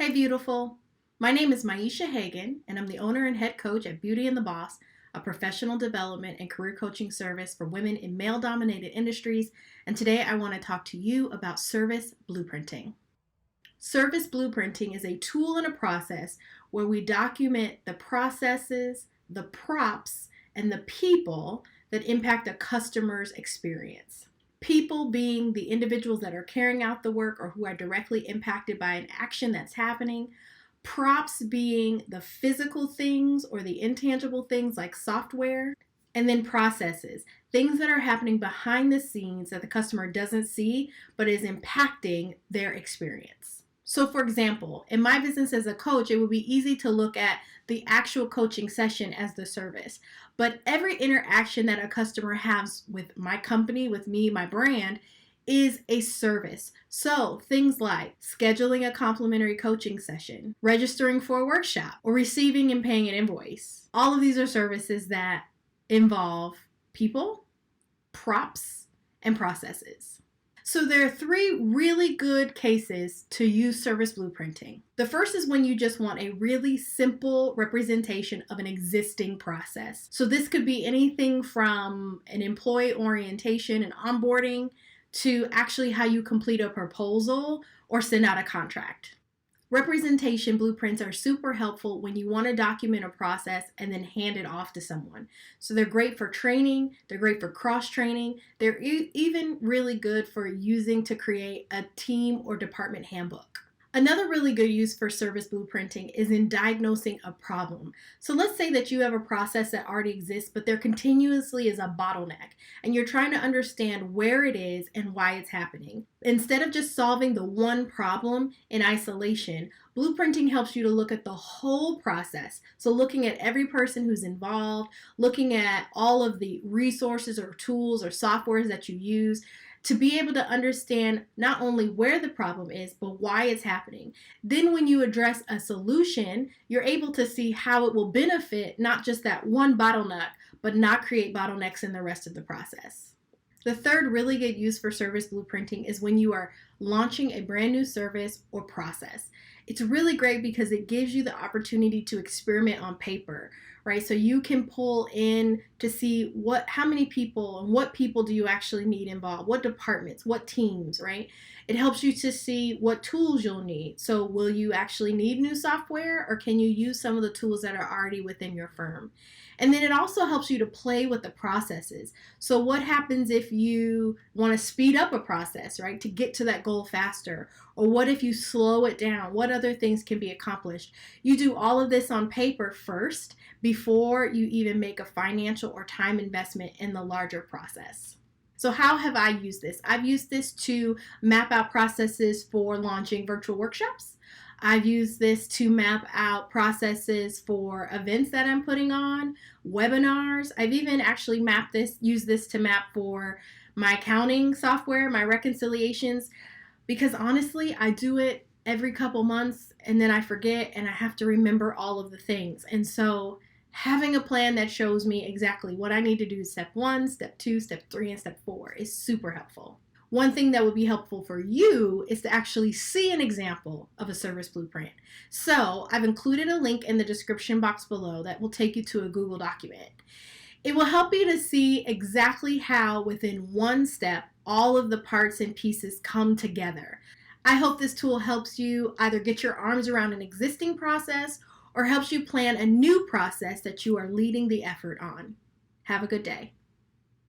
Hey, beautiful. My name is Maisha Hagan, and I'm the owner and head coach at Beauty and the Boss, a professional development and career coaching service for women in male dominated industries. And today I want to talk to you about service blueprinting. Service blueprinting is a tool and a process where we document the processes, the props, and the people that impact a customer's experience. People being the individuals that are carrying out the work or who are directly impacted by an action that's happening. Props being the physical things or the intangible things like software. And then processes, things that are happening behind the scenes that the customer doesn't see but is impacting their experience. So for example, in my business as a coach, it would be easy to look at the actual coaching session as the service. But every interaction that a customer has with my company, with me, my brand, is a service. So things like scheduling a complimentary coaching session, registering for a workshop, or receiving and paying an invoice. All of these are services that involve people, props, and processes. So there are three really good cases to use service blueprinting. The first is when you just want a really simple representation of an existing process. So this could be anything from an employee orientation and onboarding to actually how you complete a proposal or send out a contract. Representation blueprints are super helpful when you want to document a process and then hand it off to someone. So they're great for training, they're great for cross-training, they're even really good for using to create a team or department handbook. Another really good use for service blueprinting is in diagnosing a problem. So let's say that you have a process that already exists, but there continuously is a bottleneck, and you're trying to understand where it is and why it's happening. Instead of just solving the one problem in isolation, blueprinting helps you to look at the whole process. So looking at every person who's involved, looking at all of the resources or tools or softwares that you use, to be able to understand not only where the problem is, but why it's happening. Then when you address a solution, you're able to see how it will benefit not just that one bottleneck, but not create bottlenecks in the rest of the process. The third really good use for service blueprinting is when you are launching a brand new service or process. It's really great because it gives you the opportunity to experiment on paper, right? So you can pull in to see how many people and what people do you actually need involved, what departments, what teams, right? It helps you to see what tools you'll need. So will you actually need new software, or can you use some of the tools that are already within your firm? And then it also helps you to play with the processes. So what happens if you want to speed up a process, right, to get to that goal faster? Or what if you slow it down? What other things can be accomplished? You do all of this on paper first before you even make a financial or time investment in the larger process. So how have I used this? I've used this to map out processes for launching virtual workshops. I've used this to map out processes for events that I'm putting on, webinars. I've even actually used this to map for my accounting software, my reconciliations, because honestly, I do it every couple months and then I forget and I have to remember all of the things. And so having a plan that shows me exactly what I need to do, step 1, step 2, step 3, and step 4 is super helpful. One thing that would be helpful for you is to actually see an example of a service blueprint. So I've included a link in the description box below that will take you to a Google document. It will help you to see exactly how within one step all of the parts and pieces come together. I hope this tool helps you either get your arms around an existing process or helps you plan a new process that you are leading the effort on. Have a good day.